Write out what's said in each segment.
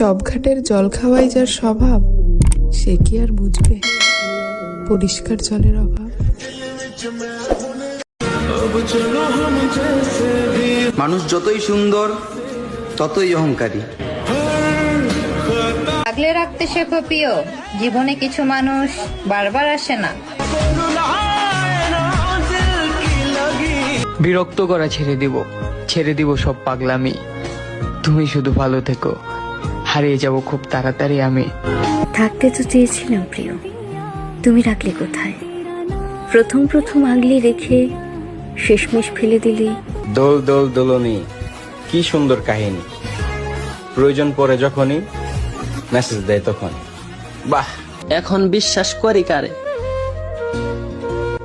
সব ঘাটের জল খাওয়াই যার স্বভাব, সে কি আর বুঝবে পরিষ্কার জলের অভাব। মানুষ যতই সুন্দর ততই অহংকারী। আগলে রাখতে শেখো প্রিয়, জীবনে কিছু মানুষ বারবার আসে না। বিরক্ত করা ছেড়ে দিব সব পাগলামি। তুমি শুধু ভালো থেকো, হারিয়ে যাব খুব তাড়াতাড়ি আমি। থাকতে তো চেয়েছিলাম প্রিয়, তুমি রাখলে কোথায়? প্রথম আগলে রেখে শেষমেশ ফেলে দিলে। দোল দোল দোলনি, কি সুন্দর কাহিনী। প্রয়োজন পড়ে যখনই মেসেজ দেয় তখন। বাহ, এখন বিশ্বাস করি কারে?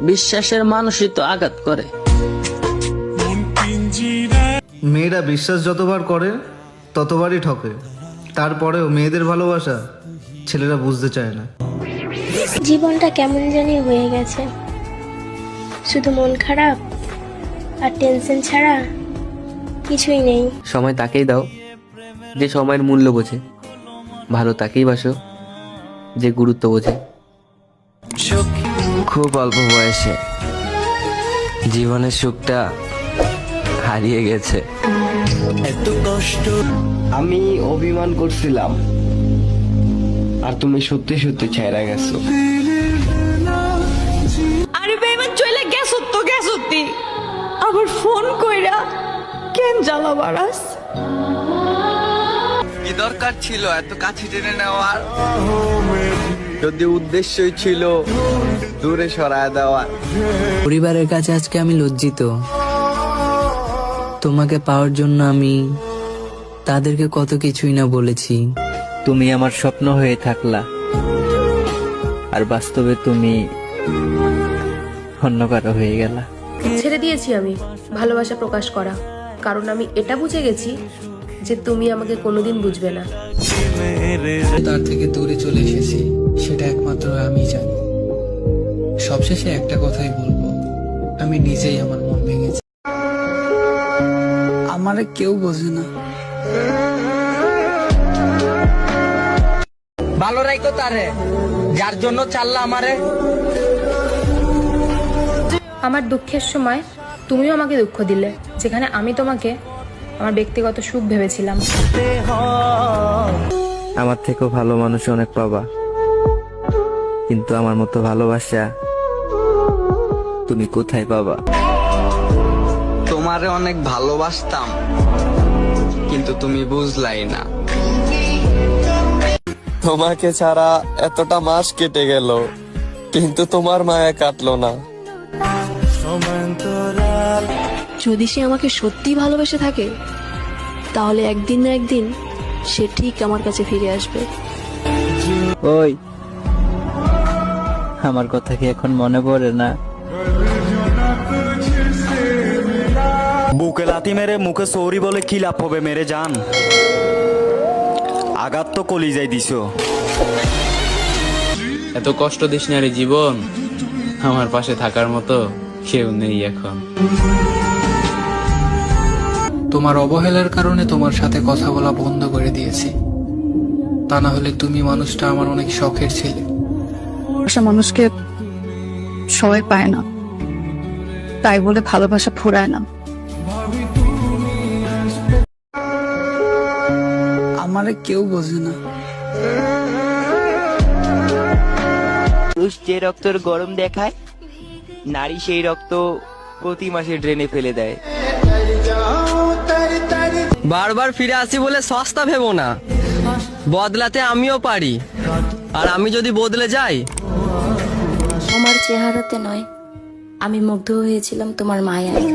বিশ্বাসের মানুষই তো আঘাত করে। মেয়েরা বিশ্বাস যতবার করে ততবারই ঠকে। তারপরেও মেয়েদের ভালোবাসা ছেলেরা বুঝতে চায় না। জীবনটা কেমন জানি হয়ে গেছে, শুধু মন খারাপ আর টেনশন ছাড়া কিছুই নেই। সময় তাকেই দাও যে সময়ের মূল্য বোঝে, ভালো তাকেই বাসো যে গুরুত্ব বোঝে। খুব অল্প বয়সে জীবনের সুখটা হারিয়ে গেছে। এত কষ্ট। আমি অভিমান করছিলাম আর তুমি সত্যি সত্যি ছেড়ে গেছো। আরে বেমান চলে গেছো তো গেছতি, আবার ফোন কইরা কেন জ্বালা বাড়াস? কি দরকার ছিল এত কাছে টেনে নেওয়ার? যদি উদ্দেশ্যই ছিল দূরে সরায় দেওয়া। পরিবারের কাছে আজকে আমি লজ্জিত। তোমাকে পাওয়ার জন্য আমি তাদেরকে কত কিছুই না বলেছি। তুমি আমার স্বপ্ন হয়ে থাকলা, আর বাস্তবে তুমি অন্য কারো হয়ে গেলা। ছেড়ে দিয়েছি আমি ভালোবাসা প্রকাশ করা, কারণ আমি এটা বুঝে গেছি যে তুমি আমাকে কোনোদিন বুঝবে না। তার থেকে দূরে চলে এসেছি, সেটা একমাত্র আমি জানি। সবশেষে একটা কথাই বলবো, আমি নিজেই আমার মন ভেঙেছি। আমারে কেউ বোঝে না। ভালো রাইকো তারে যার জন্য চাল্লা আমারে। আমার দুঃখের সময় তুমিও আমাকে দুঃখ দিলে, যেখানে আমি তোমাকে আমার ব্যক্তিগত সুখ ভেবেছিলাম। আমার থেকেও ভালো মানুষ অনেক পাবা, কিন্তু আমার মতো ভালোবাসা তুমি কোথায় পাবা? তোমারে অনেক ভালোবাসতাম কিন্তু তুমি বুঝলাই না। তোমাকে ছাড়া এতটা মাস কেটে গেল, কিন্তু তোমার মায়া কাটলো না। যদি সে আমাকে সত্যি ভালোবেসে থাকে, তাহলে একদিন না একদিন সে ঠিক আমার কাছে ফিরে আসবে। ওই, আমার কথা কি এখন মনে পড়ে না? বুকে লাথি মেরে মুখে সৌরি বলে কি লাভ হবে মেরে জান? আঘাত তো কলিজায় দিছো। এত কষ্ট দিস না রে জীবন, আমার পাশে থাকার মতো কেউ নেই এখন। তোমার অবহেলার কারণে তোমার সাথে কথা বলা বন্ধ করে দিয়েছি। তা না হলে তুমি মানুষটা আমার অনেক শখের ছিলে। মানুষকে সবাই পায় না, তাই বলে ভালোবাসা ফুরায় না। আমারে কেউ বোঝে না। পুরুষ যে রক্তের গরম দেখায়, নারী সেই রক্ত প্রতি মাসে ড্রেনে ফেলে দেয়। বারবার ফিরে আসি বলে সস্তা ভেবো না, বদলাতে আমিও পারি। আর আমি যদি বদলে যাই, আমার চেহারাতে নয়, আমি মুগ্ধ হয়েছিলাম তোমার মায়ায়।